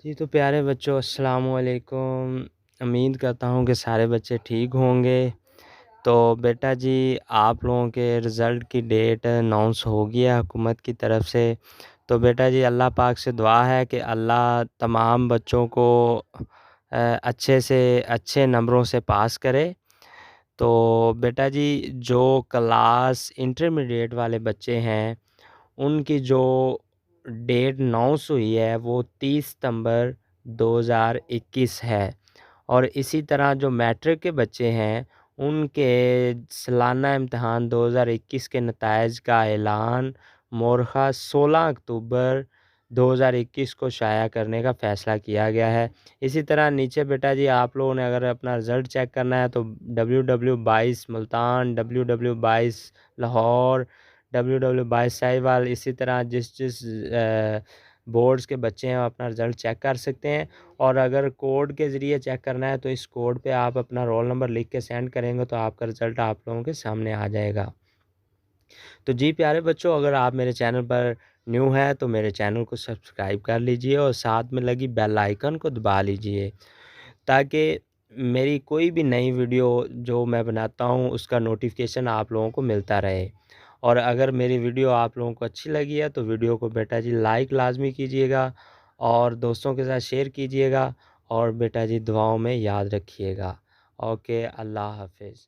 जी, तो प्यारे बच्चों अस्सलाम वालेकुम। उम्मीद करता हूँ कि सारे बच्चे ठीक होंगे। तो बेटा जी आप लोगों के रिज़ल्ट की डेट अनाउंस हो गई है हुकूमत की तरफ से। तो बेटा जी अल्लाह पाक से दुआ है कि अल्लाह तमाम बच्चों को अच्छे से अच्छे नंबरों से पास करे। तो बेटा जी जो क्लास इंटरमीडिएट वाले बच्चे हैं उनकी जो डेट अनाउंस हुई है वो 30 सितंबर 2021 है। और इसी तरह जो मैट्रिक के बच्चे हैं उनके सालाना इम्तहान 2021 के नताइज का ऐलान मोरखा 16 अक्टूबर 2021 को शाया करने का फ़ैसला किया गया है। इसी तरह नीचे बेटा जी आप लोगों ने अगर अपना रिज़ल्ट चेक करना है तो WW22 Multan, WW22 Lahore, WW22 Sahiwal, इसी तरह जिस बोर्ड्स के बच्चे हैं अपना रिज़ल्ट चेक कर सकते हैं। और अगर कोड के ज़रिए चेक करना है तो इस कोड पे आप अपना रोल नंबर लिख के सेंड करेंगे तो आपका रिज़ल्ट आप लोगों के सामने आ जाएगा। तो जी प्यारे बच्चों अगर आप मेरे चैनल पर न्यू हैं तो मेरे चैनल को सब्सक्राइब कर लीजिए और साथ में लगी बेल आइकन को दबा लीजिए ताकि मेरी कोई भी नई वीडियो जो मैं बनाता हूँ उसका नोटिफिकेशन आप लोगों को मिलता रहे। और अगर मेरी वीडियो आप लोगों को अच्छी लगी है तो वीडियो को बेटा जी लाइक लाज़मी कीजिएगा और दोस्तों के साथ शेयर कीजिएगा और बेटा जी दुआओं में याद रखिएगा। ओके, अल्लाह हाफ़िज़।